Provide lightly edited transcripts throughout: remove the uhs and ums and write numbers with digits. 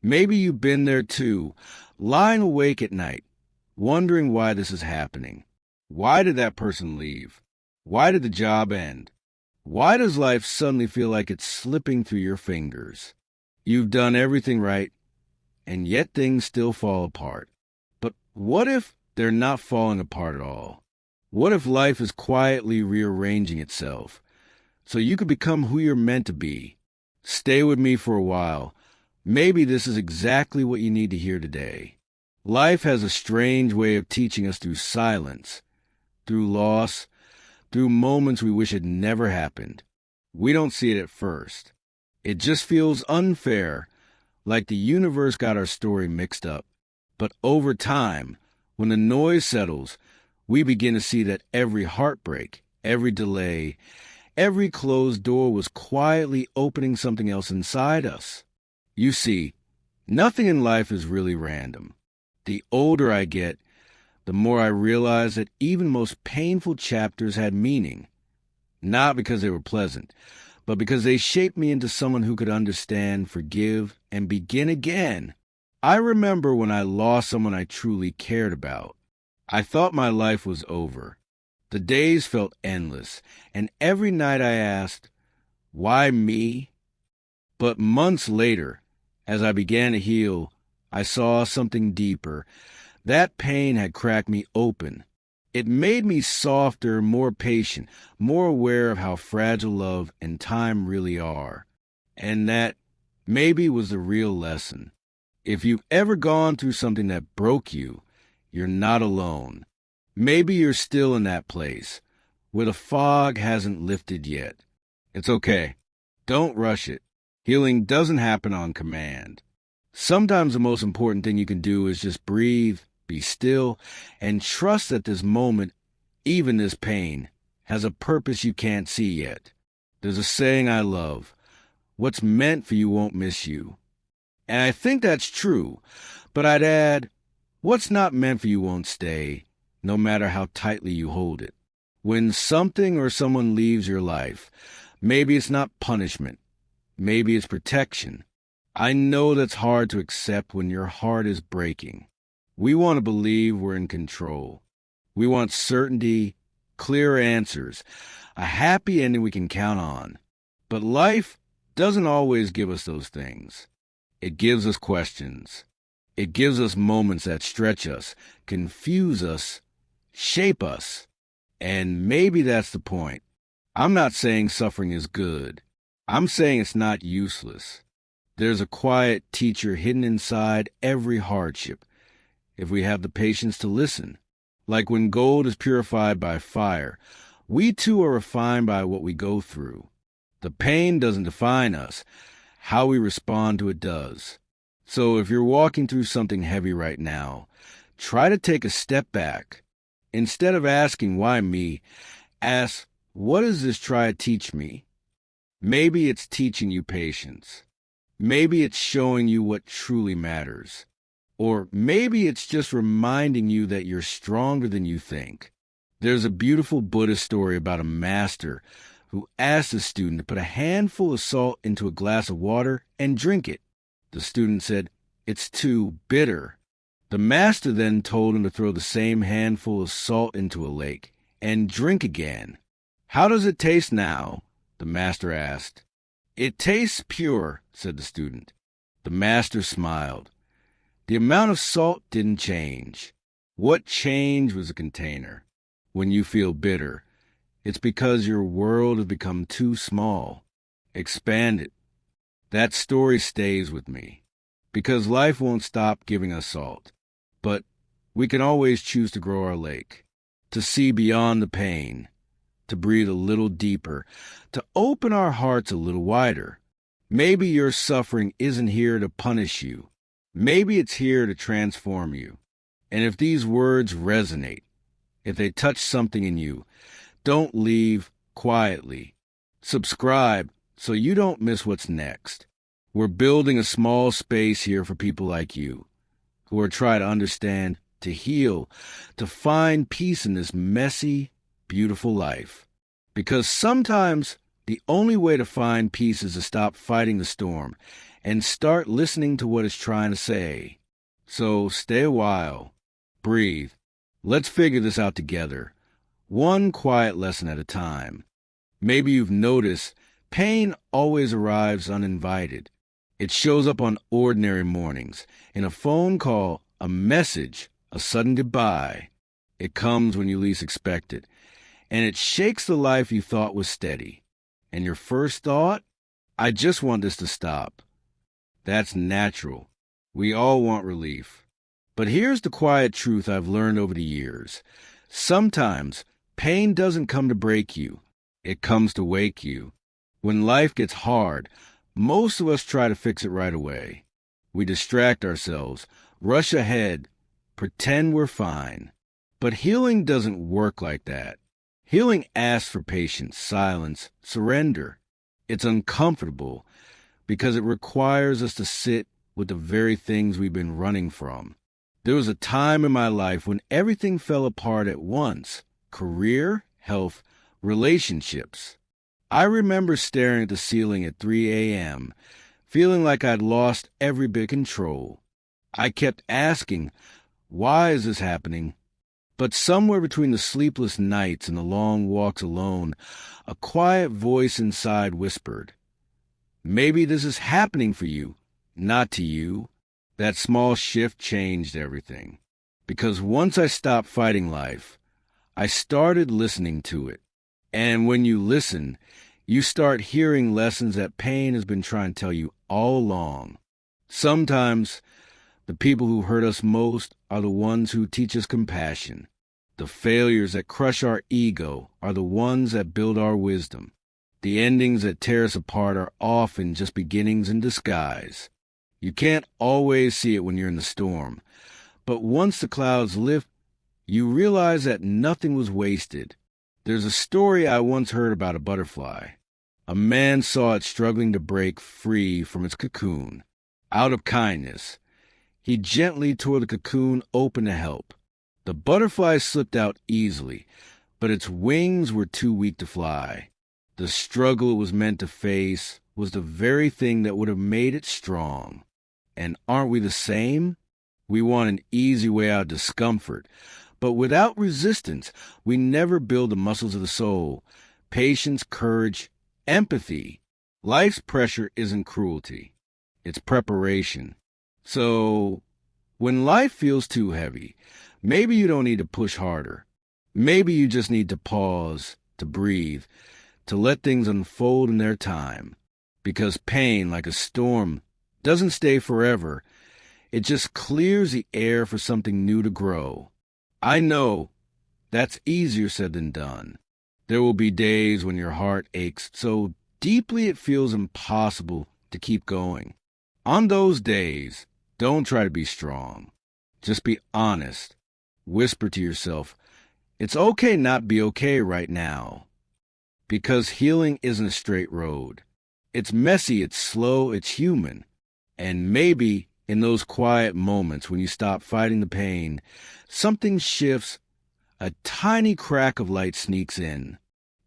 Maybe you've been there too, lying awake at night, wondering why this is happening. Why did that person leave? Why did the job end? Why does life suddenly feel like it's slipping through your fingers? You've done everything right, and yet things still fall apart. But what if they're not falling apart at all? What if life is quietly rearranging itself so you could become who you're meant to be? Stay with me for a while. Maybe this is exactly what you need to hear today. Life has a strange way of teaching us through silence, through loss, through moments we wish had never happened. We don't see it at first. It just feels unfair, like the universe got our story mixed up. But over time, when the noise settles, we begin to see that every heartbreak, every delay, every closed door was quietly opening something else inside us. You see, nothing in life is really random. The older I get, the more I realize that even most painful chapters had meaning. Not because they were pleasant, but because they shaped me into someone who could understand, forgive, and begin again. I remember when I lost someone I truly cared about. I thought my life was over. The days felt endless, and every night I asked, why me? But months later, as I began to heal, I saw something deeper. That pain had cracked me open. It made me softer, more patient, more aware of how fragile love and time really are. And that maybe was the real lesson. If you've ever gone through something that broke you, you're not alone. Maybe you're still in that place, where the fog hasn't lifted yet. It's okay. Don't rush it. Healing doesn't happen on command. Sometimes the most important thing you can do is just breathe, be still, and trust that this moment, even this pain, has a purpose you can't see yet. There's a saying I love, what's meant for you won't miss you. And I think that's true, but I'd add, what's not meant for you won't stay, no matter how tightly you hold it. When something or someone leaves your life, maybe it's not punishment. Maybe it's protection. I know that's hard to accept when your heart is breaking. We want to believe we're in control. We want certainty, clear answers, a happy ending we can count on. But life doesn't always give us those things. It gives us questions. It gives us moments that stretch us, confuse us, shape us. And maybe that's the point. I'm not saying suffering is good. I'm saying it's not useless. There's a quiet teacher hidden inside every hardship, if we have the patience to listen. Like when gold is purified by fire, we too are refined by what we go through. The pain doesn't define us. How we respond to it does. So if you're walking through something heavy right now, try to take a step back. Instead of asking, why me, ask, what does this try to teach me? Maybe it's teaching you patience. Maybe it's showing you what truly matters. Or maybe it's just reminding you that you're stronger than you think. There's a beautiful Buddhist story about a master who asked a student to put a handful of salt into a glass of water and drink it. The student said, "It's too bitter." The master then told him to throw the same handful of salt into a lake and drink again. "How does it taste now?" the master asked. "It tastes pure," said the student. The master smiled. The amount of salt didn't change. What changed was the container. When you feel bitter, it's because your world has become too small. Expand it. That story stays with me, because life won't stop giving us salt. But we can always choose to grow our lake, to see beyond the pain, to breathe a little deeper, to open our hearts a little wider. Maybe your suffering isn't here to punish you. Maybe it's here to transform you. And if these words resonate, if they touch something in you, don't leave quietly. Subscribe so you don't miss what's next. We're building a small space here for people like you, who are trying to understand, to heal, to find peace in this messy, beautiful life. Because sometimes the only way to find peace is to stop fighting the storm and start listening to what it's trying to say. So stay a while, breathe. Let's figure this out together, one quiet lesson at a time. Maybe you've noticed pain always arrives uninvited. It shows up on ordinary mornings, in a phone call, a message, a sudden goodbye. It comes when you least expect it, and it shakes the life you thought was steady. And your first thought? I just want this to stop. That's natural. We all want relief. But here's the quiet truth I've learned over the years. Sometimes pain doesn't come to break you. It comes to wake you. When life gets hard, most of us try to fix it right away. We distract ourselves, rush ahead, pretend we're fine. But healing doesn't work like that. Healing asks for patience, silence, surrender. It's uncomfortable because it requires us to sit with the very things we've been running from. There was a time in my life when everything fell apart at once: career, health, relationships. I remember staring at the ceiling at 3 a.m., feeling like I'd lost every bit of control. I kept asking, why is this happening? But somewhere between the sleepless nights and the long walks alone, a quiet voice inside whispered, maybe this is happening for you, not to you. That small shift changed everything. Because once I stopped fighting life, I started listening to it. And when you listen, you start hearing lessons that pain has been trying to tell you all along. Sometimes the people who hurt us most are the ones who teach us compassion. The failures that crush our ego are the ones that build our wisdom. The endings that tear us apart are often just beginnings in disguise. You can't always see it when you're in the storm, but once the clouds lift, you realize that nothing was wasted. There's a story I once heard about a butterfly. A man saw it struggling to break free from its cocoon. Out of kindness, he gently tore the cocoon open to help. The butterfly slipped out easily, but its wings were too weak to fly. The struggle it was meant to face was the very thing that would have made it strong. And aren't we the same? We want an easy way out of discomfort, but without resistance, we never build the muscles of the soul. Patience, courage, empathy. Life's pressure isn't cruelty. It's preparation. So, when life feels too heavy, maybe you don't need to push harder. Maybe you just need to pause, to breathe, to let things unfold in their time. Because pain, like a storm, doesn't stay forever. It just clears the air for something new to grow. I know that's easier said than done. There will be days when your heart aches so deeply it feels impossible to keep going. On those days, don't try to be strong. Just be honest. Whisper to yourself, it's okay not be okay right now. Because healing isn't a straight road. It's messy, it's slow, it's human. And maybe in those quiet moments when you stop fighting the pain, something shifts, a tiny crack of light sneaks in.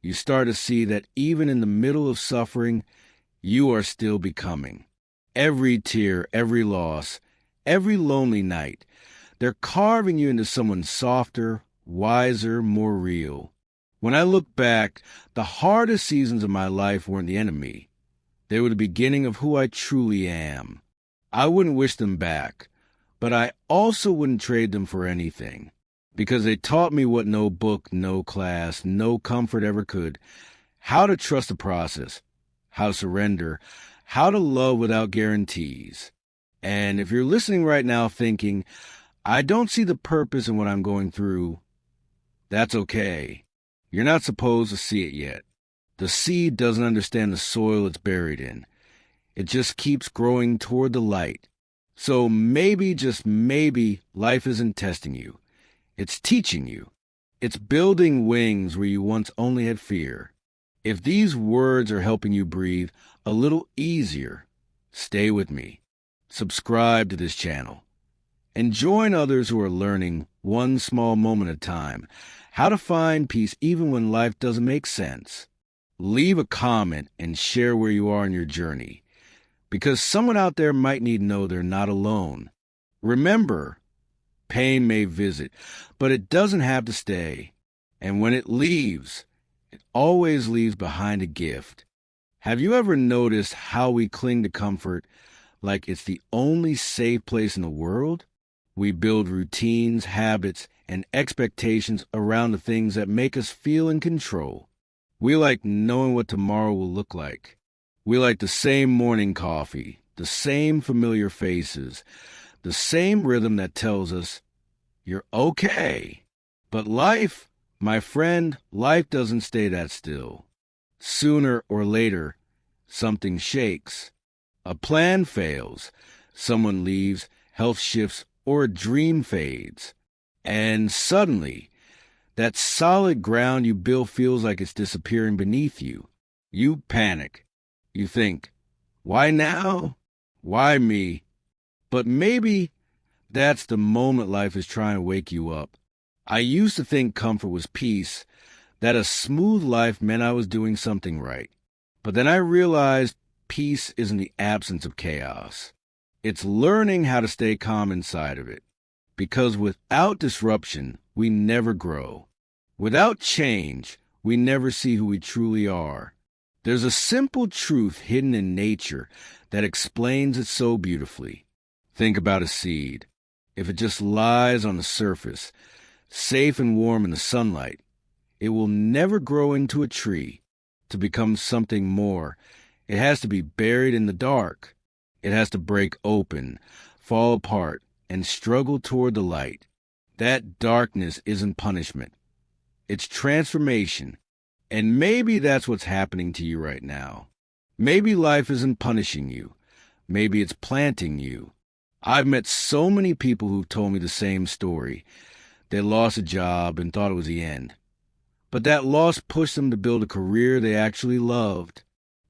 You start to see that even in the middle of suffering, you are still becoming. Every tear, every loss, every lonely night, they're carving you into someone softer, wiser, more real. When I look back, the hardest seasons of my life weren't the enemy. They were the beginning of who I truly am. I wouldn't wish them back, but I also wouldn't trade them for anything, because they taught me what no book, no class, no comfort ever could: how to trust the process, how to surrender, how to love without guarantees. And if you're listening right now thinking, I don't see the purpose in what I'm going through, that's okay. You're not supposed to see it yet. The seed doesn't understand the soil it's buried in. It just keeps growing toward the light. So maybe, just maybe, life isn't testing you. It's teaching you. It's building wings where you once only had fear. If these words are helping you breathe a little easier, stay with me. Subscribe to this channel. And join others who are learning one small moment at a time how to find peace even when life doesn't make sense. Leave a comment and share where you are in your journey, because someone out there might need to know they're not alone. Remember, pain may visit, but it doesn't have to stay. And when it leaves, it always leaves behind a gift. Have you ever noticed how we cling to comfort like it's the only safe place in the world? We build routines, habits, and expectations around the things that make us feel in control. We like knowing what tomorrow will look like. We like the same morning coffee, the same familiar faces, the same rhythm that tells us, you're okay. But life, my friend, life doesn't stay that still. Sooner or later, something shakes. A plan fails, someone leaves, health shifts, or a dream fades. And suddenly, that solid ground you built feels like it's disappearing beneath you. You panic. You think, why now? Why me? But maybe that's the moment life is trying to wake you up. I used to think comfort was peace, that a smooth life meant I was doing something right. But then I realized peace isn't the absence of chaos. It's learning how to stay calm inside of it. Because without disruption, we never grow. Without change, we never see who we truly are. There's a simple truth hidden in nature that explains it so beautifully. Think about a seed. If it just lies on the surface, safe and warm in the sunlight, it will never grow into a tree. To become something more, it has to be buried in the dark. It has to break open, fall apart, and struggle toward the light. That darkness isn't punishment. It's transformation. And maybe that's what's happening to you right now. Maybe life isn't punishing you. Maybe it's planting you. I've met so many people who've told me the same story. They lost a job and thought it was the end. But that loss pushed them to build a career they actually loved.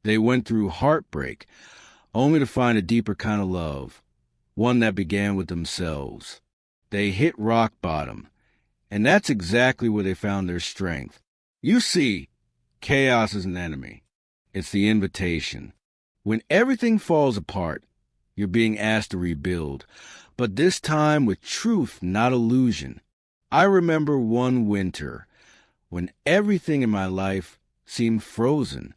They went through heartbreak, only to find a deeper kind of love, one that began with themselves. They hit rock bottom, and that's exactly where they found their strength. You see, chaos is an enemy. It's the invitation. When everything falls apart, you're being asked to rebuild, but this time with truth, not illusion. I remember one winter when everything in my life seemed frozen.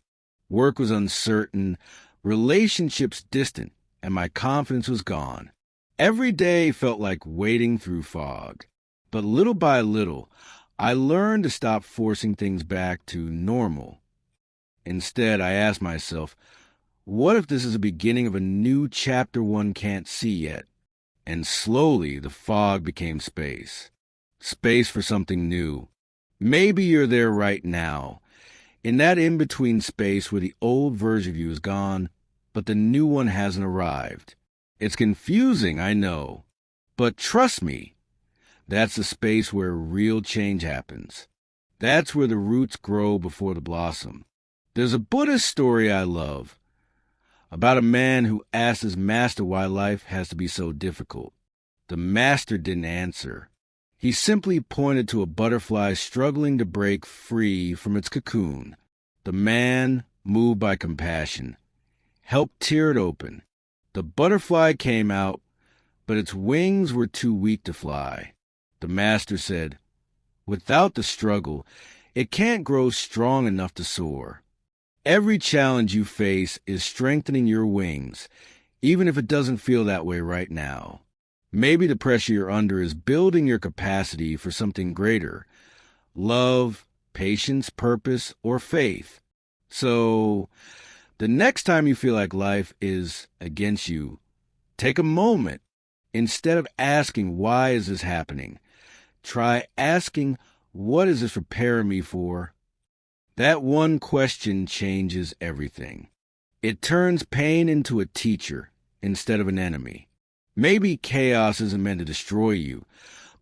Work was uncertain, relationships distant, and my confidence was gone. Every day felt like wading through fog. But little by little, I learned to stop forcing things back to normal. Instead, I asked myself, what if this is the beginning of a new chapter one can't see yet? And slowly, the fog became space. Space for something new. Maybe you're there right now, in that in-between space where the old version of you is gone, but the new one hasn't arrived. It's confusing, I know, but trust me, that's the space where real change happens. That's where the roots grow before the blossom. There's a Buddhist story I love about a man who asked his master why life has to be so difficult. The master didn't answer. He simply pointed to a butterfly struggling to break free from its cocoon. The man, moved by compassion, helped tear it open. The butterfly came out, but its wings were too weak to fly. The master said, without the struggle, it can't grow strong enough to soar. Every challenge you face is strengthening your wings, even if it doesn't feel that way right now. Maybe the pressure you're under is building your capacity for something greater. Love, patience, purpose, or faith. So, the next time you feel like life is against you, take a moment. Instead of asking, why is this happening? Try asking, what is this preparing me for? That one question changes everything. It turns pain into a teacher instead of an enemy. Maybe chaos isn't meant to destroy you,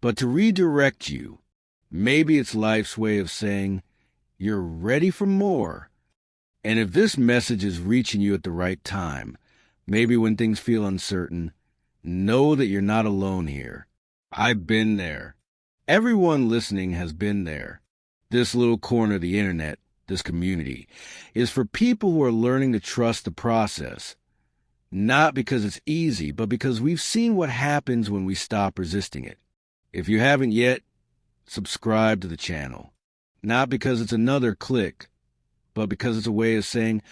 but to redirect you. Maybe it's life's way of saying, you're ready for more. And if this message is reaching you at the right time, maybe when things feel uncertain, know that you're not alone here. I've been there. Everyone listening has been there. This little corner of the internet, this community, is for people who are learning to trust the process. Not because it's easy, but because we've seen what happens when we stop resisting it. If you haven't yet, subscribe to the channel. Not because it's another click, but because it's a way of saying,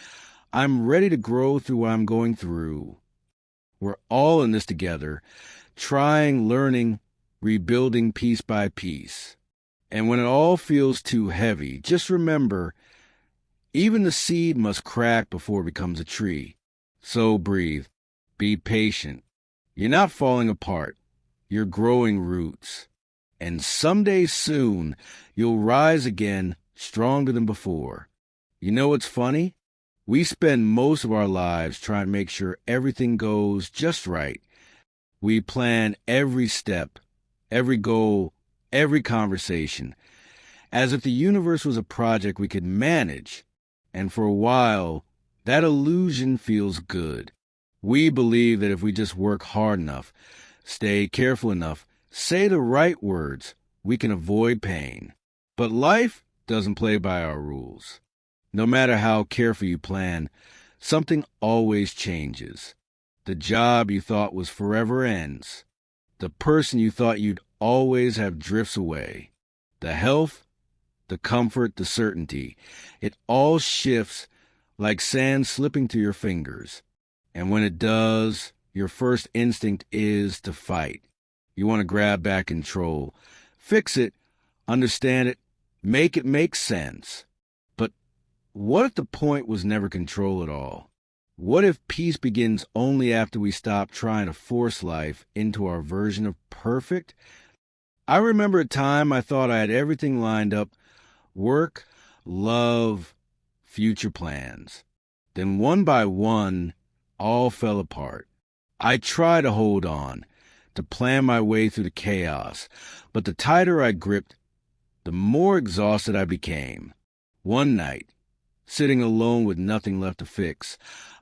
I'm ready to grow through what I'm going through. We're all in this together, trying, learning, rebuilding piece by piece. And when it all feels too heavy, just remember, even the seed must crack before it becomes a tree. So breathe. Be patient. You're not falling apart. You're growing roots. And someday soon, you'll rise again stronger than before. You know what's funny? We spend most of our lives trying to make sure everything goes just right. We plan every step, every goal, every conversation, as if the universe was a project we could manage. And for a while, that illusion feels good. We believe that if we just work hard enough, stay careful enough, say the right words, we can avoid pain. But life doesn't play by our rules. No matter how careful you plan, something always changes. The job you thought was forever ends. The person you thought you'd always have drifts away. The health, the comfort, the certainty, it all shifts like sand slipping through your fingers. And when it does, your first instinct is to fight. You want to grab back control, fix it, understand it, make it make sense. But what if the point was never control at all? What if peace begins only after we stop trying to force life into our version of perfect? I remember a time I thought I had everything lined up: work, love, future plans. Then one by one, all fell apart. I tried to hold on, to plan my way through the chaos, but the tighter I gripped, the more exhausted I became. One night, sitting alone with nothing left to fix,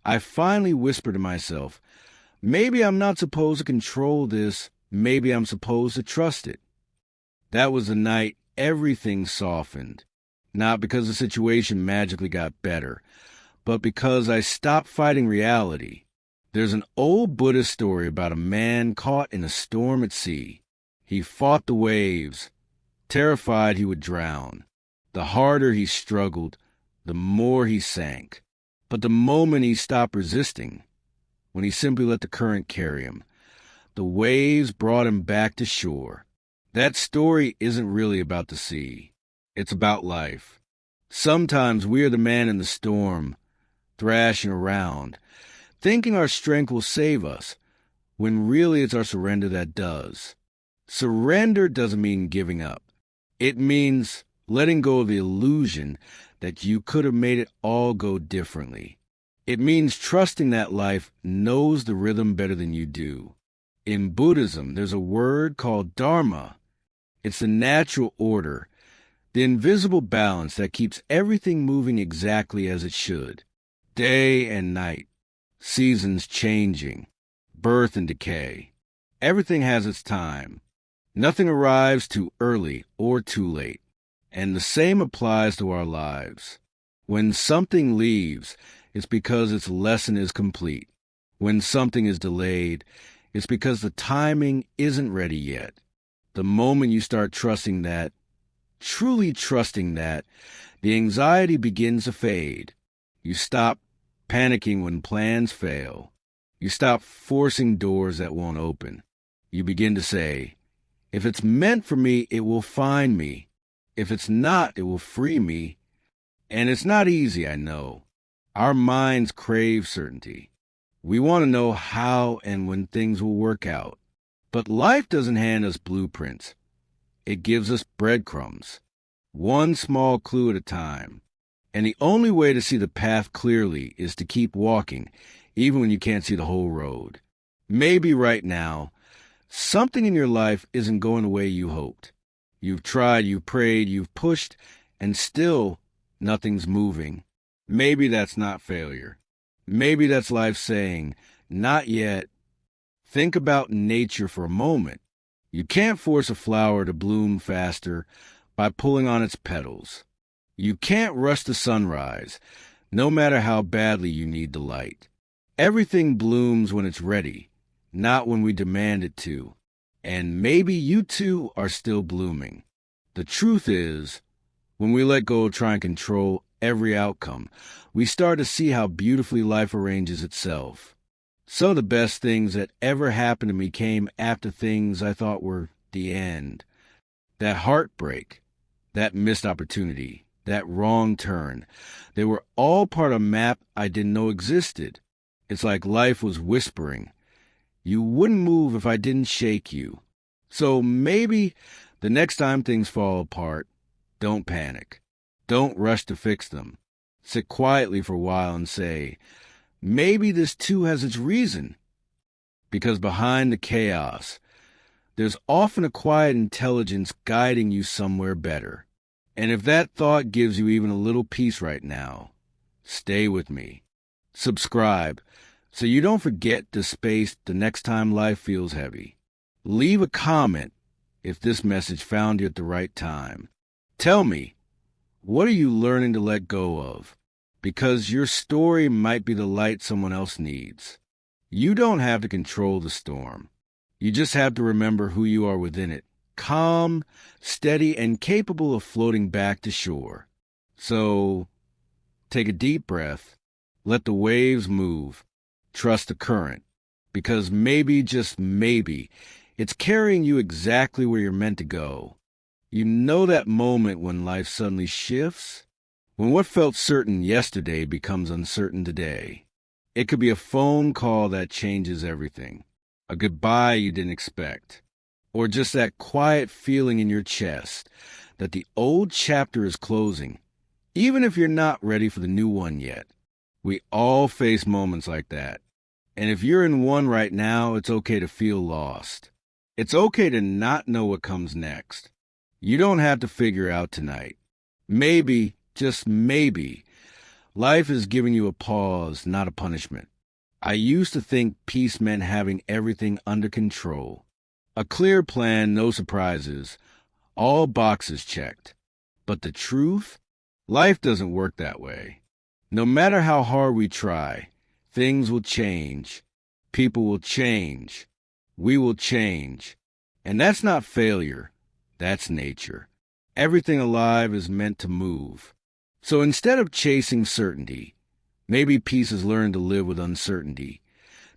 I finally whispered to myself, maybe I'm not supposed to control this, maybe I'm supposed to trust it. That was the night everything softened, not because the situation magically got better, but because I stopped fighting reality. There's an old Buddhist story about a man caught in a storm at sea. He fought the waves, terrified he would drown. The harder he struggled, the more he sank. But the moment he stopped resisting, when he simply let the current carry him, the waves brought him back to shore. That story isn't really about the sea. It's about life. Sometimes we are the man in the storm, thrashing around, thinking our strength will save us, when really it's our surrender that does. Surrender doesn't mean giving up. It means letting go of the illusion that you could have made it all go differently. It means trusting that life knows the rhythm better than you do. In Buddhism, there's a word called Dharma. It's the natural order, the invisible balance that keeps everything moving exactly as it should. Day and night, seasons changing, birth and decay. Everything has its time. Nothing arrives too early or too late. And the same applies to our lives. When something leaves, it's because its lesson is complete. When something is delayed, it's because the timing isn't ready yet. The moment you start trusting that, truly trusting that, the anxiety begins to fade. You stop panicking when plans fail. You stop forcing doors that won't open. You begin to say, if it's meant for me, it will find me. If it's not, it will free me. And it's not easy, I know. Our minds crave certainty. We want to know how and when things will work out. But life doesn't hand us blueprints. It gives us breadcrumbs, one small clue at a time. And the only way to see the path clearly is to keep walking, even when you can't see the whole road. Maybe right now, something in your life isn't going the way you hoped. You've tried, you've prayed, you've pushed, and still nothing's moving. Maybe that's not failure. Maybe that's life saying, not yet. Think about nature for a moment. You can't force a flower to bloom faster by pulling on its petals. You can't rush the sunrise, no matter how badly you need the light. Everything blooms when it's ready, not when we demand it to. And maybe you too are still blooming. The truth is, when we let go of trying to control every outcome, we start to see how beautifully life arranges itself. Some of the best things that ever happened to me came after things I thought were the end. That heartbreak, that missed opportunity, that wrong turn, they were all part of a map I didn't know existed. It's like life was whispering, "You wouldn't move if I didn't shake you." So maybe the next time things fall apart, don't panic. Don't rush to fix them. Sit quietly for a while and say, maybe this too has its reason. Because behind the chaos, there's often a quiet intelligence guiding you somewhere better. And if that thought gives you even a little peace right now, stay with me. Subscribe so you don't forget to space the next time life feels heavy. Leave a comment if this message found you at the right time. Tell me, what are you learning to let go of? Because your story might be the light someone else needs. You don't have to control the storm. You just have to remember who you are within it, calm, steady, and capable of floating back to shore. So, take a deep breath, let the waves move, trust the current, because maybe, just maybe, it's carrying you exactly where you're meant to go. You know that moment when life suddenly shifts? When what felt certain yesterday becomes uncertain today. It could be a phone call that changes everything, a goodbye you didn't expect, or just that quiet feeling in your chest that the old chapter is closing, even if you're not ready for the new one yet. We all face moments like that. And if you're in one right now, it's okay to feel lost. It's okay to not know what comes next. You don't have to figure out tonight. Maybe, just maybe, life is giving you a pause, not a punishment. I used to think peace meant having everything under control. A clear plan, no surprises, all boxes checked. But the truth? Life doesn't work that way. No matter how hard we try, things will change. People will change. We will change. And that's not failure. That's nature. Everything alive is meant to move. So instead of chasing certainty, maybe peace is learning to live with uncertainty,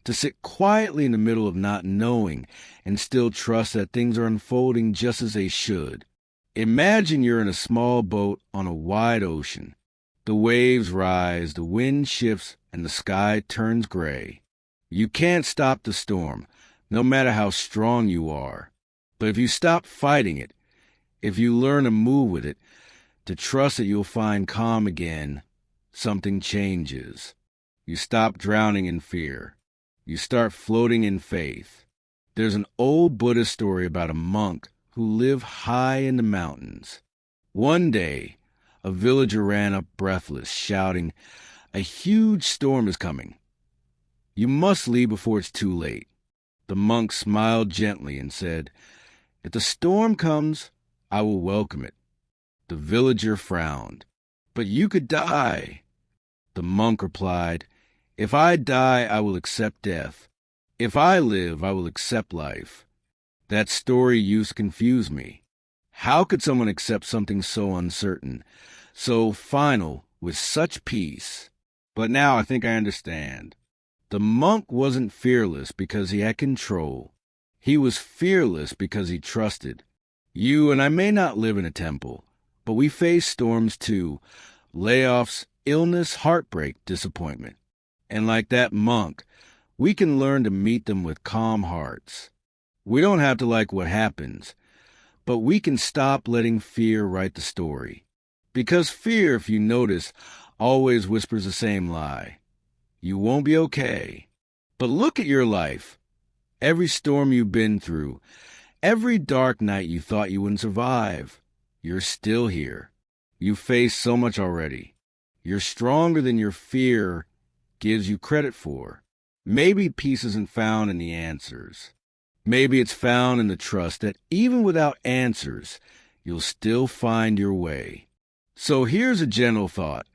to sit quietly in the middle of not knowing and still trust that things are unfolding just as they should. Imagine you're in a small boat on a wide ocean. The waves rise, the wind shifts, and the sky turns gray. You can't stop the storm, no matter how strong you are. But if you stop fighting it, if you learn to move with it, to trust that you'll find calm again, something changes. You stop drowning in fear. You start floating in faith. There's an old Buddhist story about a monk who lived high in the mountains. One day, a villager ran up breathless, shouting, "A huge storm is coming. You must leave before it's too late." The monk smiled gently and said, "If the storm comes, I will welcome it." The villager frowned. "But you could die." The monk replied, "If I die, I will accept death. If I live, I will accept life." That story used to confuse me. How could someone accept something so uncertain, so final, with such peace? But now I think I understand. The monk wasn't fearless because he had control. He was fearless because he trusted. You and I may not live in a temple, but we face storms too. Layoffs, illness, heartbreak, disappointment. And like that monk, we can learn to meet them with calm hearts. We don't have to like what happens, but we can stop letting fear write the story. Because fear, if you notice, always whispers the same lie. You won't be okay. But look at your life. Every storm you've been through, every dark night you thought you wouldn't survive. You're still here. You've faced so much already. You're stronger than your fear gives you credit for. Maybe peace isn't found in the answers. Maybe it's found in the trust that even without answers, you'll still find your way. So here's a general thought.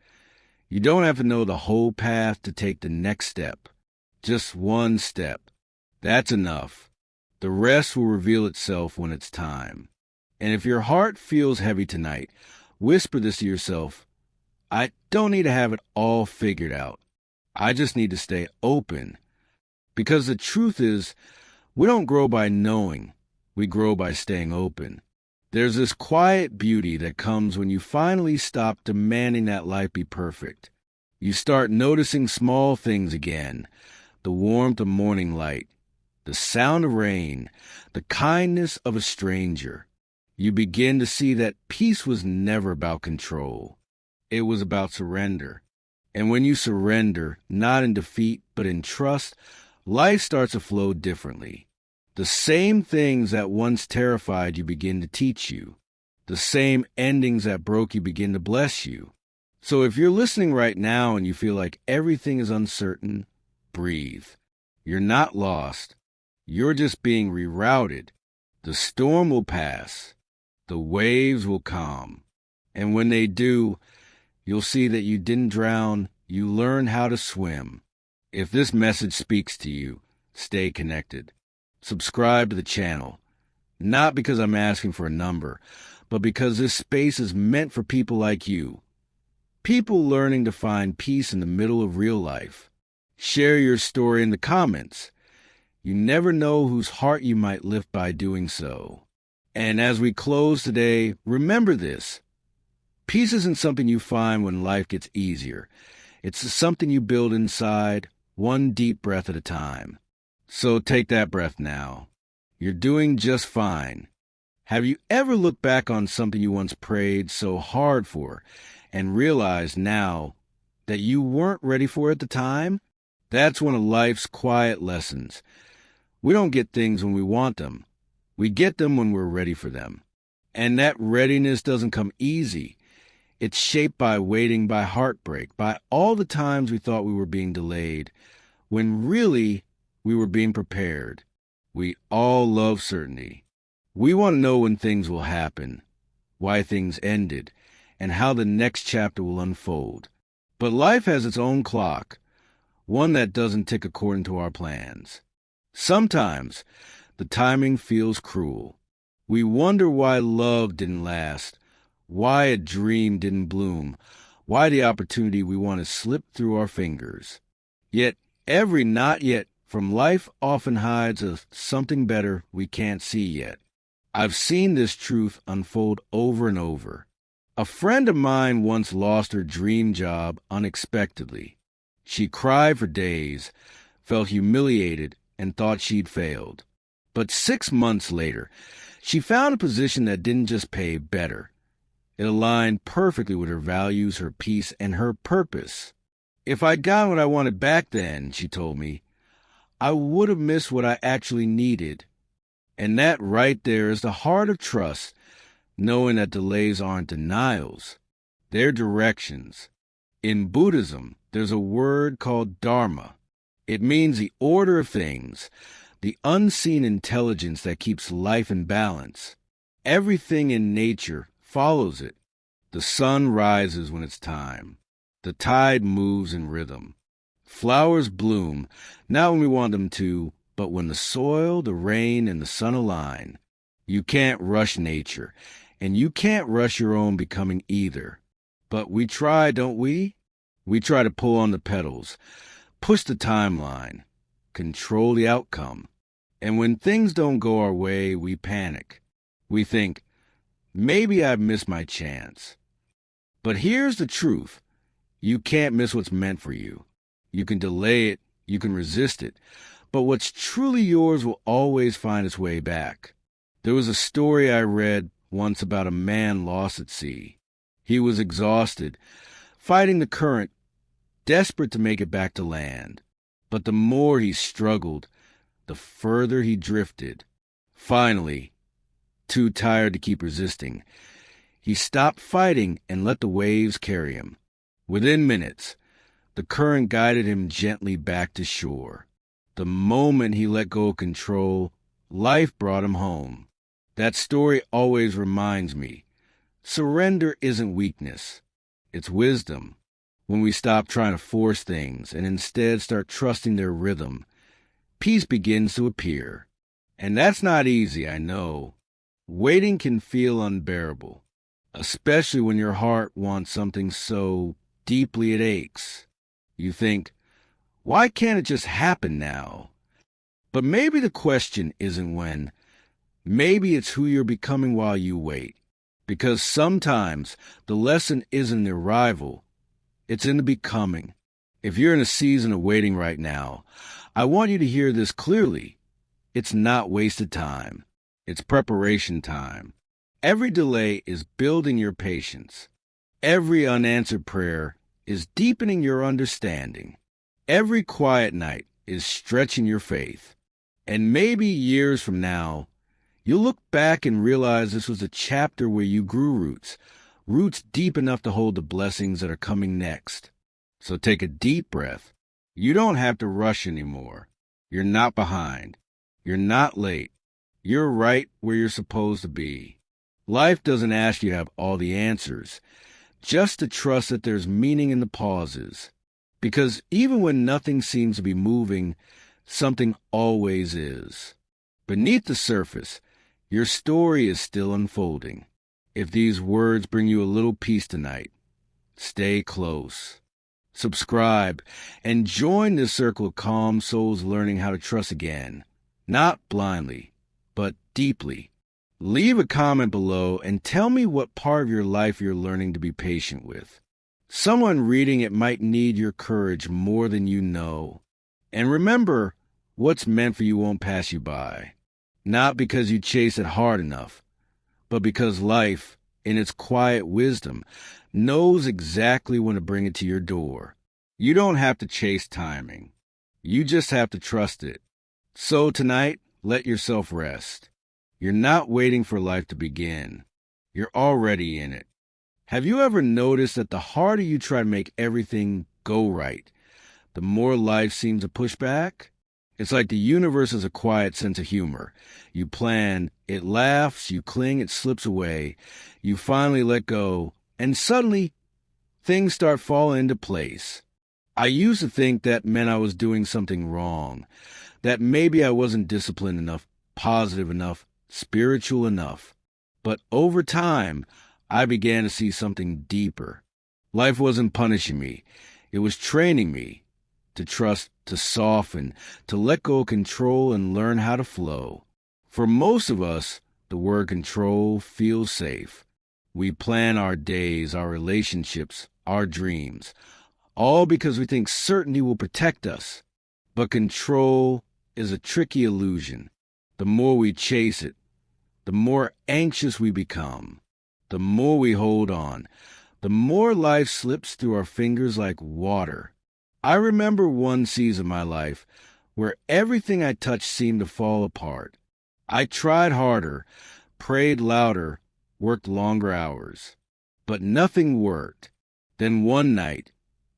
You don't have to know the whole path to take the next step. Just one step. That's enough. The rest will reveal itself when it's time. And if your heart feels heavy tonight, whisper this to yourself: I don't need to have it all figured out. I just need to stay open. Because the truth is, we don't grow by knowing. We grow by staying open. There's this quiet beauty that comes when you finally stop demanding that life be perfect. You start noticing small things again: the warmth of morning light, the sound of rain, the kindness of a stranger. You begin to see that peace was never about control. It was about surrender. And when you surrender, not in defeat, but in trust, life starts to flow differently. The same things that once terrified you begin to teach you. The same endings that broke you begin to bless you. So if you're listening right now and you feel like everything is uncertain, breathe. You're not lost. You're just being rerouted. The storm will pass. The waves will calm. And when they do, you'll see that you didn't drown. You learned how to swim. If this message speaks to you, stay connected. Subscribe to the channel. Not because I'm asking for a number, but because this space is meant for people like you. People learning to find peace in the middle of real life. Share your story in the comments. You never know whose heart you might lift by doing so. And as we close today, remember this: peace isn't something you find when life gets easier. It's something you build inside, one deep breath at a time. So take that breath now. You're doing just fine. Have you ever looked back on something you once prayed so hard for and realized now that you weren't ready for at the time? That's one of life's quiet lessons. We don't get things when we want them. We get them when we're ready for them. And that readiness doesn't come easy. It's shaped by waiting, by heartbreak, by all the times we thought we were being delayed, when really we were being prepared. We all love certainty. We want to know when things will happen, why things ended, and how the next chapter will unfold. But life has its own clock, one that doesn't tick according to our plans. Sometimes the timing feels cruel. We wonder why love didn't last, why a dream didn't bloom, why the opportunity we wanted slipped through our fingers. Yet every not yet from life often hides something better we can't see yet. I've seen this truth unfold over and over. A friend of mine once lost her dream job unexpectedly. She cried for days, felt humiliated, and thought she'd failed. But 6 months later, she found a position that didn't just pay better. It aligned perfectly with her values, her peace, and her purpose. If I'd gotten what I wanted back then, she told me, I would have missed what I actually needed. And that right there is the heart of trust, knowing that delays aren't denials. They're directions. In Buddhism, there's a word called Dharma. It means the order of things, the unseen intelligence that keeps life in balance. Everything in nature follows it. The sun rises when it's time. The tide moves in rhythm. Flowers bloom, not when we want them to, but when the soil, the rain, and the sun align. You can't rush nature, and you can't rush your own becoming either. But we try, don't we? We try to pull on the pedals, push the timeline, control the outcome. And when things don't go our way, we panic. We think, maybe I've missed my chance. But here's the truth. You can't miss what's meant for you. You can delay it, you can resist it, but what's truly yours will always find its way back. There was a story I read once about a man lost at sea. He was exhausted, fighting the current, desperate to make it back to land. But the more he struggled, the further he drifted. Finally, too tired to keep resisting, he stopped fighting and let the waves carry him. Within minutes, the current guided him gently back to shore. The moment he let go of control, life brought him home. That story always reminds me, surrender isn't weakness, it's wisdom. when we stop trying to force things and instead start trusting their rhythm, peace begins to appear. And that's not easy, I know. Waiting can feel unbearable, especially when your heart wants something so deeply it aches. You think, why can't it just happen now? But maybe the question isn't when. Maybe it's who you're becoming while you wait. Because sometimes the lesson isn't in the arrival, it's in the becoming. If you're in a season of waiting right now, I want you to hear this clearly. It's not wasted time. It's preparation time. Every delay is building your patience. Every unanswered prayer is deepening your understanding. Every quiet night is stretching your faith. And maybe years from now, you'll look back and realize this was a chapter where you grew roots deep enough to hold the blessings that are coming next. So take a deep breath. You don't have to rush anymore. You're not behind. You're not late. You're right where you're supposed to be. Life doesn't ask you to have all the answers, just to trust that there's meaning in the pauses. Because even when nothing seems to be moving, something always is. Beneath the surface, your story is still unfolding. If these words bring you a little peace tonight, stay close. Subscribe and join this circle of calm souls learning how to trust again, not blindly, but deeply. Leave a comment below and tell me what part of your life you're learning to be patient with. Someone reading it might need your courage more than you know. And remember, what's meant for you won't pass you by. Not because you chase it hard enough, but because life, in its quiet wisdom, knows exactly when to bring it to your door. You don't have to chase timing. You just have to trust it. So tonight, let yourself rest. You're not waiting for life to begin. You're already in it. Have you ever noticed that the harder you try to make everything go right, the more life seems to push back? It's like the universe has a quiet sense of humor. You plan, it laughs, you cling, it slips away. You finally let go, and suddenly, things start falling into place. I used to think that meant I was doing something wrong, that maybe I wasn't disciplined enough, positive enough, spiritual enough. But over time, I began to see something deeper. Life wasn't punishing me. It was training me to trust, to soften, to let go of control and learn how to flow. For most of us, the word control feels safe. We plan our days, our relationships, our dreams, all because we think certainty will protect us. But control is a tricky illusion. The more we chase it, the more anxious we become. The more we hold on, the more life slips through our fingers like water. I remember one season of my life where everything I touched seemed to fall apart. I tried harder, prayed louder, worked longer hours, but nothing worked. Then one night,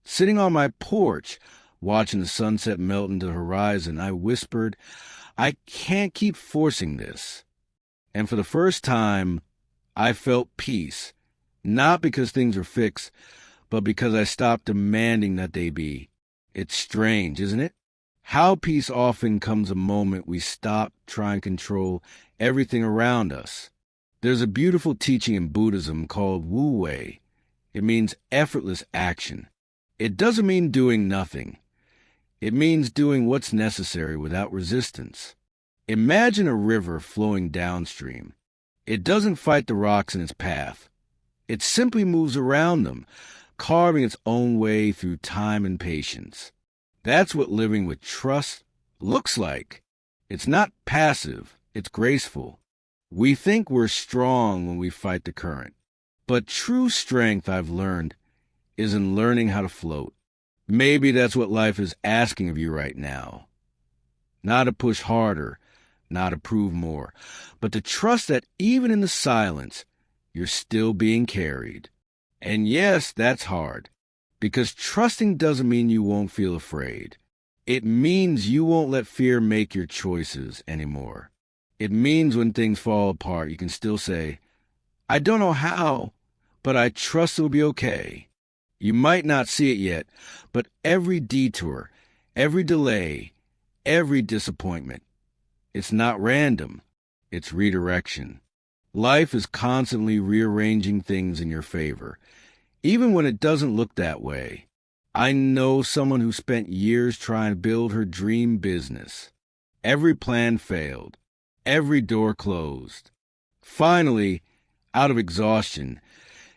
sitting on my porch, watching the sunset melt into the horizon, I whispered, I can't keep forcing this. And for the first time, I felt peace, not because things were fixed, but because I stopped demanding that they be. It's strange, isn't it? How peace often comes a moment we stop trying to control everything around us. There's a beautiful teaching in Buddhism called Wu Wei. It means effortless action. It doesn't mean doing nothing. It means doing what's necessary without resistance. Imagine a river flowing downstream. It doesn't fight the rocks in its path. It simply moves around them, carving its own way through time and patience. That's what living with trust looks like. It's not passive, it's graceful. We think we're strong when we fight the current. But true strength, I've learned, is in learning how to float. Maybe that's what life is asking of you right now. Not to push harder, not to prove more, but to trust that even in the silence, you're still being carried. And yes, that's hard, because trusting doesn't mean you won't feel afraid. It means you won't let fear make your choices anymore. It means when things fall apart, you can still say, I don't know how, but I trust it'll be okay. You might not see it yet, but every detour, every delay, every disappointment, it's not random. It's redirection. Life is constantly rearranging things in your favor, even when it doesn't look that way. I know someone who spent years trying to build her dream business. Every plan failed. Every door closed. Finally, out of exhaustion,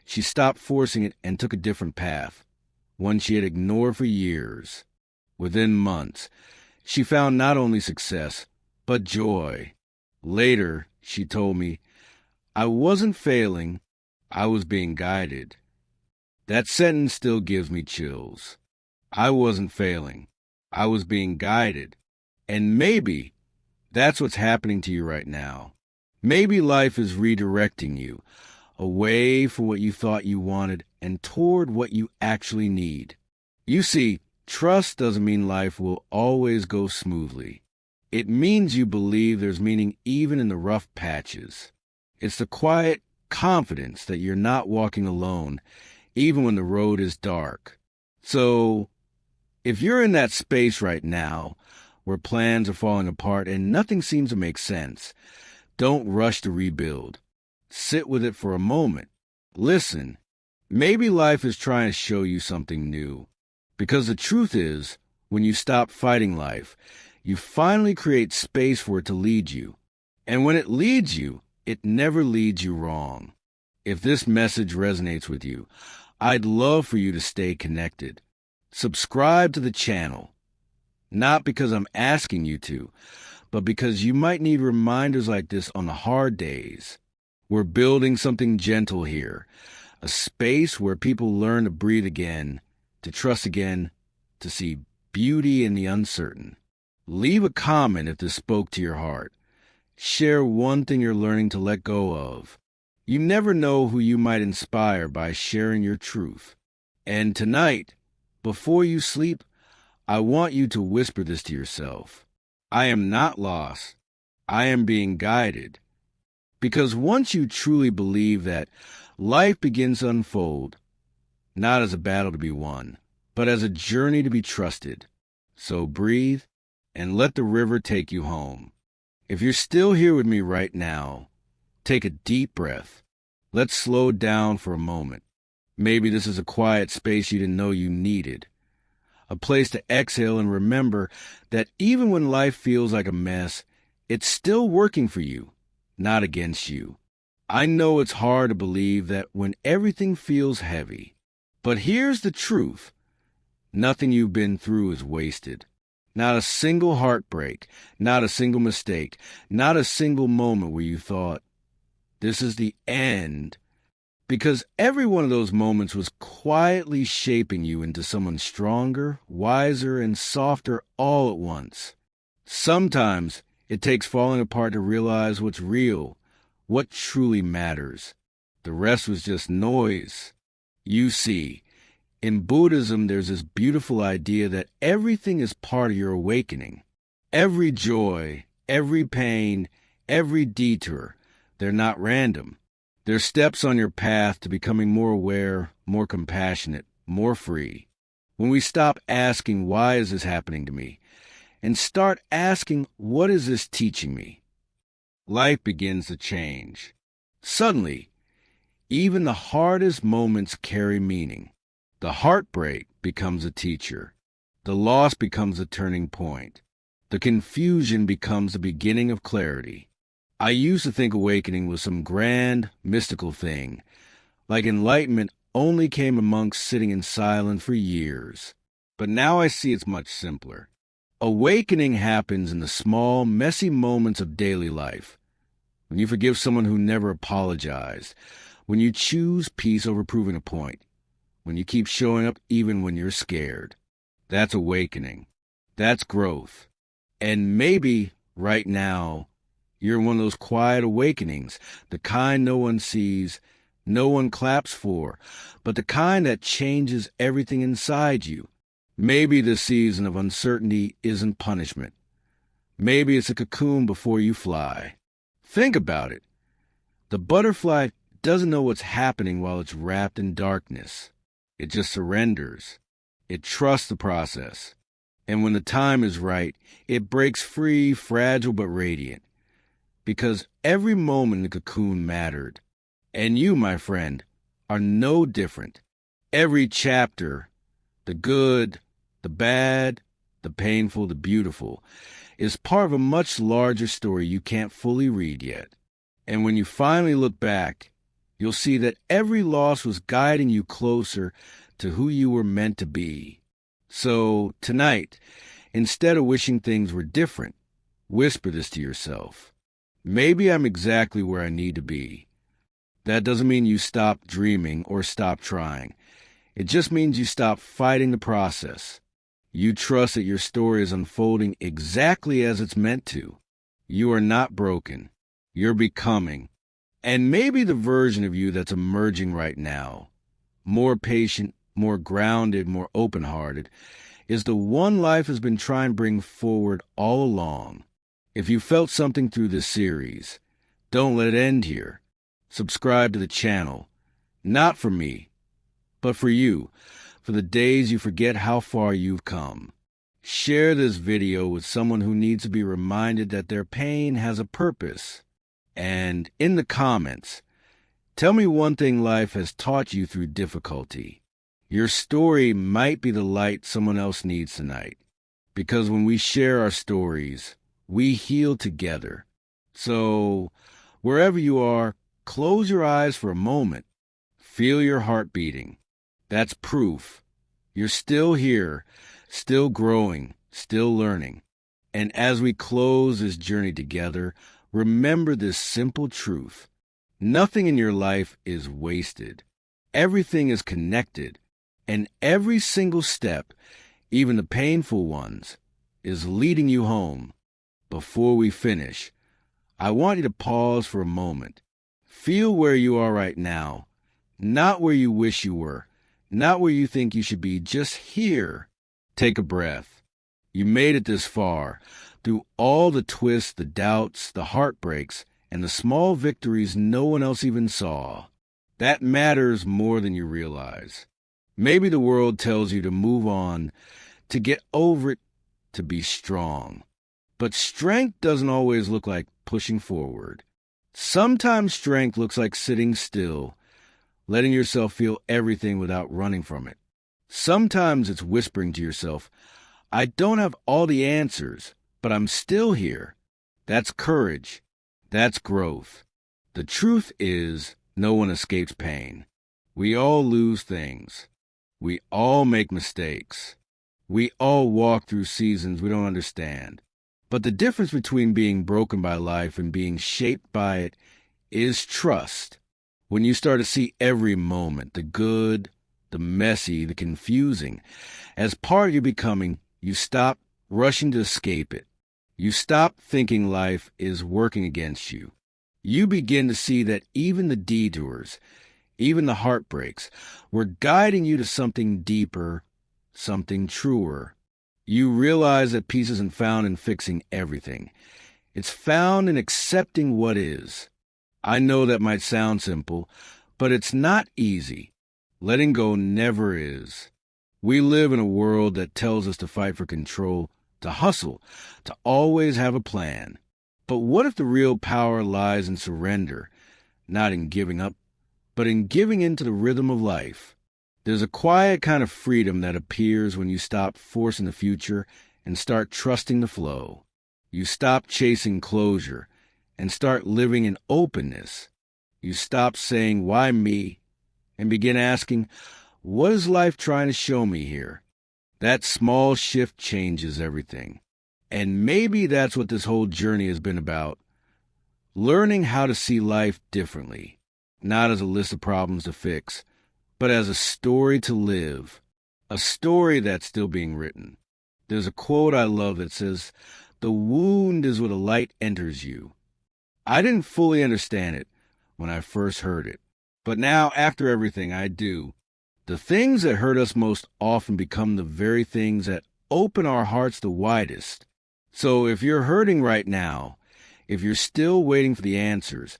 she stopped forcing it and took a different path, one she had ignored for years. Within months, she found not only success, but joy. Later, she told me, I wasn't failing, I was being guided. That sentence still gives me chills. I wasn't failing, I was being guided. And maybe that's what's happening to you right now. Maybe life is redirecting you away from what you thought you wanted and toward what you actually need. You see, trust doesn't mean life will always go smoothly. It means you believe there's meaning even in the rough patches. It's the quiet confidence that you're not walking alone, even when the road is dark. So, if you're in that space right now, where plans are falling apart and nothing seems to make sense, don't rush to rebuild. Sit with it for a moment. Listen. Maybe life is trying to show you something new. Because the truth is, when you stop fighting life, you finally create space for it to lead you. And when it leads you, it never leads you wrong. If this message resonates with you, I'd love for you to stay connected. Subscribe to the channel. Not because I'm asking you to, but because you might need reminders like this on the hard days. We're building something gentle here, a space where people learn to breathe again, to trust again, to see beauty in the uncertain. Leave a comment if this spoke to your heart. Share one thing you're learning to let go of. You never know who you might inspire by sharing your truth. And tonight, before you sleep, I want you to whisper this to yourself. I am not lost. I am being guided. Because once you truly believe that, life begins to unfold, not as a battle to be won, but as a journey to be trusted. So breathe and let the river take you home. If you're still here with me right now, take a deep breath. Let's slow down for a moment. Maybe this is a quiet space you didn't know you needed. A place to exhale and remember that even when life feels like a mess, it's still working for you, not against you. I know it's hard to believe that when everything feels heavy. But here's the truth. Nothing you've been through is wasted. Not a single heartbreak, not a single mistake, not a single moment where you thought, this is the end. Because every one of those moments was quietly shaping you into someone stronger, wiser, and softer all at once. Sometimes it takes falling apart to realize what's real, what truly matters. The rest was just noise. You see, in Buddhism, there's this beautiful idea that everything is part of your awakening. Every joy, every pain, every detour, they're not random. They're steps on your path to becoming more aware, more compassionate, more free. When we stop asking, why is this happening to me? And start asking, what is this teaching me? Life begins to change. Suddenly, even the hardest moments carry meaning. The heartbreak becomes a teacher. The loss becomes a turning point. The confusion becomes the beginning of clarity. I used to think awakening was some grand, mystical thing, like enlightenment only came amongst sitting in silence for years. But now I see it's much simpler. Awakening happens in the small, messy moments of daily life. When you forgive someone who never apologized, when you choose peace over proving a point, when you keep showing up even when you're scared. That's awakening. That's growth. And maybe, right now, you're in one of those quiet awakenings, the kind no one sees, no one claps for, but the kind that changes everything inside you. Maybe the season of uncertainty isn't punishment. Maybe it's a cocoon before you fly. Think about it. The butterfly doesn't know what's happening while it's wrapped in darkness. It just surrenders. It trusts the process. And when the time is right, it breaks free, fragile but radiant. Because every moment in the cocoon mattered. And you, my friend, are no different. Every chapter, the good, the bad, the painful, the beautiful, is part of a much larger story you can't fully read yet. And when you finally look back, you'll see that every loss was guiding you closer to who you were meant to be. So tonight, instead of wishing things were different, whisper this to yourself. Maybe I'm exactly where I need to be. That doesn't mean you stop dreaming or stop trying. It just means you stop fighting the process. You trust that your story is unfolding exactly as it's meant to. You are not broken. You're becoming. And maybe the version of you that's emerging right now, more patient, more grounded, more open-hearted, is the one life has been trying to bring forward all along. If you felt something through this series, don't let it end here. Subscribe to the channel, not for me, but for you, for the days you forget how far you've come. Share this video with someone who needs to be reminded that their pain has a purpose. And in the comments, tell me one thing life has taught you through difficulty. Your story might be the light someone else needs tonight. Because when we share our stories, we heal together. So, wherever you are, close your eyes for a moment. Feel your heart beating. That's proof. You're still here, still growing, still learning. And as we close this journey together, remember this simple truth. Nothing in your life is wasted. Everything is connected. And every single step, even the painful ones, is leading you home. Before we finish, I want you to pause for a moment. Feel where you are right now, not where you wish you were, not where you think you should be, just here. Take a breath. You made it this far, through all the twists, the doubts, the heartbreaks, and the small victories no one else even saw. That matters more than you realize. Maybe the world tells you to move on, to get over it, to be strong. But strength doesn't always look like pushing forward. Sometimes strength looks like sitting still, letting yourself feel everything without running from it. Sometimes it's whispering to yourself, I don't have all the answers, but I'm still here. That's courage. That's growth. The truth is, no one escapes pain. We all lose things. We all make mistakes. We all walk through seasons we don't understand. But the difference between being broken by life and being shaped by it is trust. When you start to see every moment, the good, the messy, the confusing, as part of your becoming, you stop rushing to escape it. You stop thinking life is working against you. You begin to see that even the detours, even the heartbreaks, were guiding you to something deeper, something truer. You realize that peace isn't found in fixing everything. It's found in accepting what is. I know that might sound simple, but it's not easy. Letting go never is. We live in a world that tells us to fight for control, to hustle, to always have a plan. But what if the real power lies in surrender, not in giving up, but in giving into the rhythm of life? There's a quiet kind of freedom that appears when you stop forcing the future and start trusting the flow. You stop chasing closure and start living in openness. You stop saying, why me? And begin asking, what is life trying to show me here? That small shift changes everything. And maybe that's what this whole journey has been about. Learning how to see life differently, not as a list of problems to fix, but as a story to live, a story that's still being written. There's a quote I love that says, the wound is where the light enters you. I didn't fully understand it when I first heard it, but now, after everything, I do. The things that hurt us most often become the very things that open our hearts the widest. So if you're hurting right now, if you're still waiting for the answers,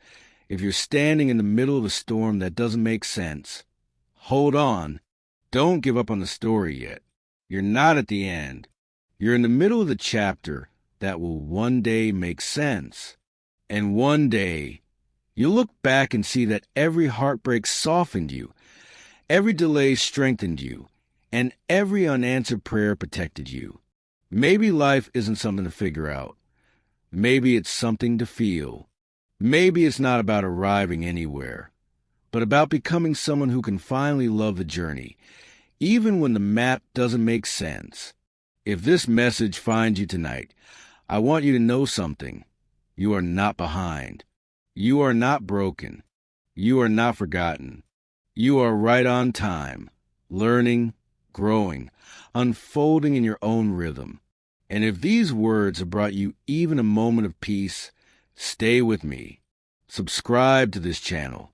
if you're standing in the middle of a storm that doesn't make sense, hold on. Don't give up on the story yet. You're not at the end. You're in the middle of the chapter that will one day make sense. And one day, you'll look back and see that every heartbreak softened you, every delay strengthened you, and every unanswered prayer protected you. Maybe life isn't something to figure out. Maybe it's something to feel. Maybe it's not about arriving anywhere, but about becoming someone who can finally love the journey, even when the map doesn't make sense. If this message finds you tonight, I want you to know something. You are not behind. You are not broken. You are not forgotten. You are right on time, learning, growing, unfolding in your own rhythm. And if these words have brought you even a moment of peace, stay with me. Subscribe to this channel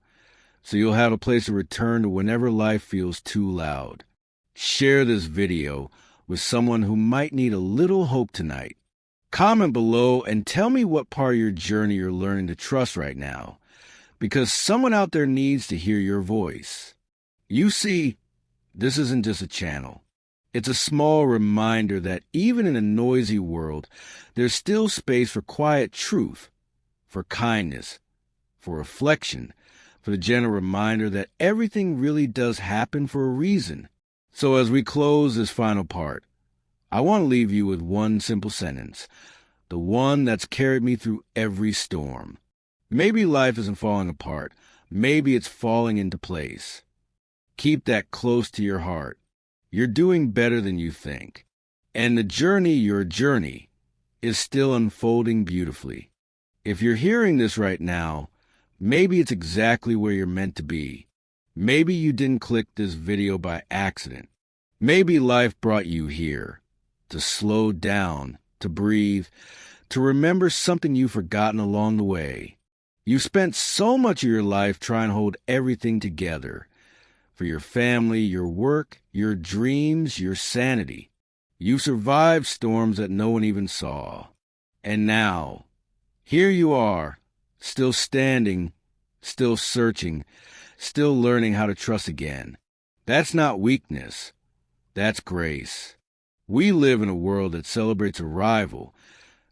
so you'll have a place to return to whenever life feels too loud. Share this video with someone who might need a little hope tonight. Comment below and tell me what part of your journey you're learning to trust right now, because someone out there needs to hear your voice. You see, this isn't just a channel. It's a small reminder that even in a noisy world, there's still space for quiet truth, for kindness, for reflection, for the gentle reminder that everything really does happen for a reason. So as we close this final part, I want to leave you with one simple sentence, the one that's carried me through every storm. Maybe life isn't falling apart. Maybe it's falling into place. Keep that close to your heart. You're doing better than you think. And the journey, your journey, is still unfolding beautifully. If you're hearing this right now, maybe it's exactly where you're meant to be. Maybe you didn't click this video by accident. Maybe life brought you here to slow down, to breathe, to remember something you've forgotten along the way. You spent so much of your life trying to hold everything together. For your family, your work, your dreams, your sanity. You survived storms that no one even saw. And now, here you are, still standing, still searching, still learning how to trust again. That's not weakness. That's grace. We live in a world that celebrates arrival,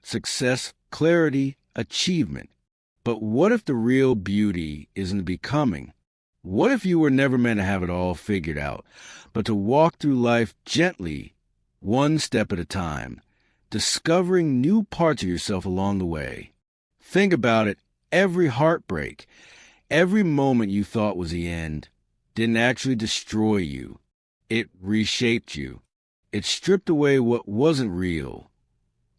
success, clarity, achievement. But what if the real beauty isn't becoming? What if you were never meant to have it all figured out, but to walk through life gently, one step at a time, discovering new parts of yourself along the way? Think about it. Every heartbreak, every moment you thought was the end, didn't actually destroy you. It reshaped you. It stripped away what wasn't real,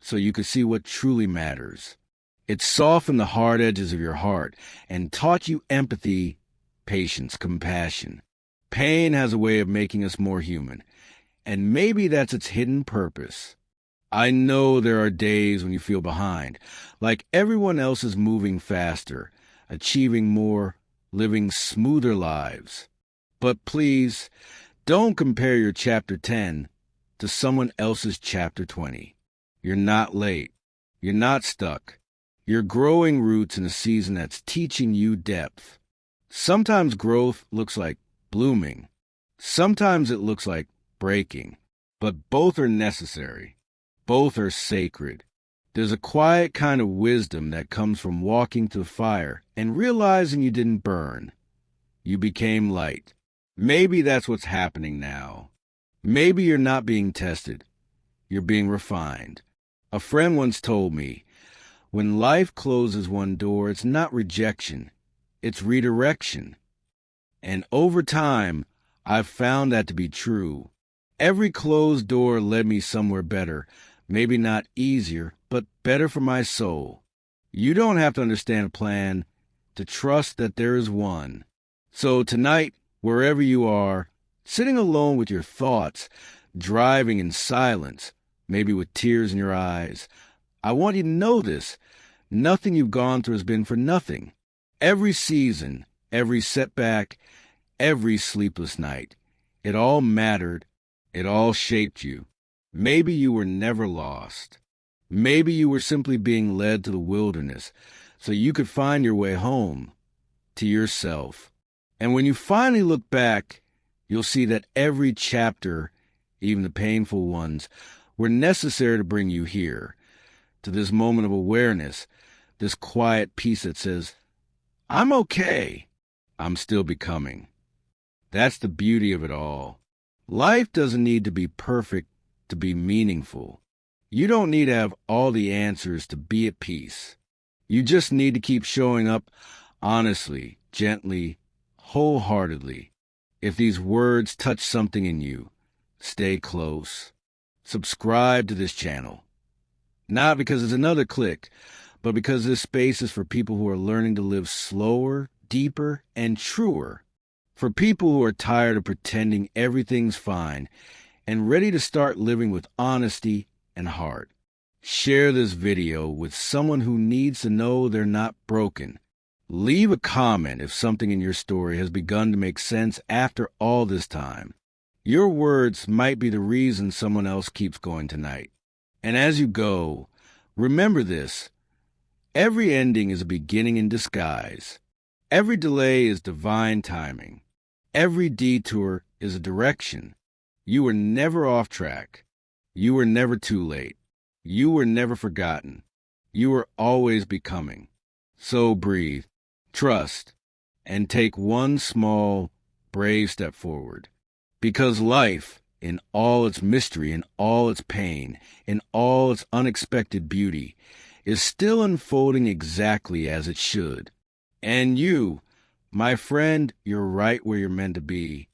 so you could see what truly matters. It softened the hard edges of your heart and taught you empathy, patience, compassion. Pain has a way of making us more human, and maybe that's its hidden purpose. I know there are days when you feel behind, like everyone else is moving faster, achieving more, living smoother lives. But please, don't compare your chapter 10 to someone else's chapter 20. You're not late. You're not stuck. You're growing roots in a season that's teaching you depth. Sometimes growth looks like blooming. Sometimes it looks like breaking. But both are necessary. Both are sacred. There's a quiet kind of wisdom that comes from walking through fire and realizing you didn't burn. You became light. Maybe that's what's happening now. Maybe you're not being tested. You're being refined. A friend once told me, when life closes one door, it's not rejection. It's redirection. And over time, I've found that to be true. Every closed door led me somewhere better. Maybe not easier, but better for my soul. You don't have to understand a plan to trust that there is one. So tonight, wherever you are, sitting alone with your thoughts, driving in silence, maybe with tears in your eyes, I want you to know this. Nothing you've gone through has been for nothing. Every season, every setback, every sleepless night, it all mattered. It all shaped you. Maybe you were never lost. Maybe you were simply being led to the wilderness so you could find your way home, to yourself. And when you finally look back, You'll see that every chapter, even the painful ones, were necessary to bring you here, to this moment of awareness, this quiet peace that says, I'm okay. I'm still becoming. That's the beauty of it all. Life doesn't need to be perfect to be meaningful. You don't need to have all the answers to be at peace. You just need to keep showing up honestly, gently, wholeheartedly. If these words touch something in you, stay close. Subscribe to this channel. Not because it's another click, but because this space is for people who are learning to live slower, deeper, and truer. For people who are tired of pretending everything's fine and ready to start living with honesty and heart. Share this video with someone who needs to know they're not broken. Leave a comment if something in your story has begun to make sense after all this time. Your words might be the reason someone else keeps going tonight. And as you go, remember this. Every ending is a beginning in disguise. Every delay is divine timing. Every detour is a direction. You were never off track. You were never too late. You were never forgotten. You were always becoming. So breathe, trust, and take one small, brave step forward. Because life, in all its mystery, in all its pain, in all its unexpected beauty, is still unfolding exactly as it should. And you, my friend, you're right where you're meant to be.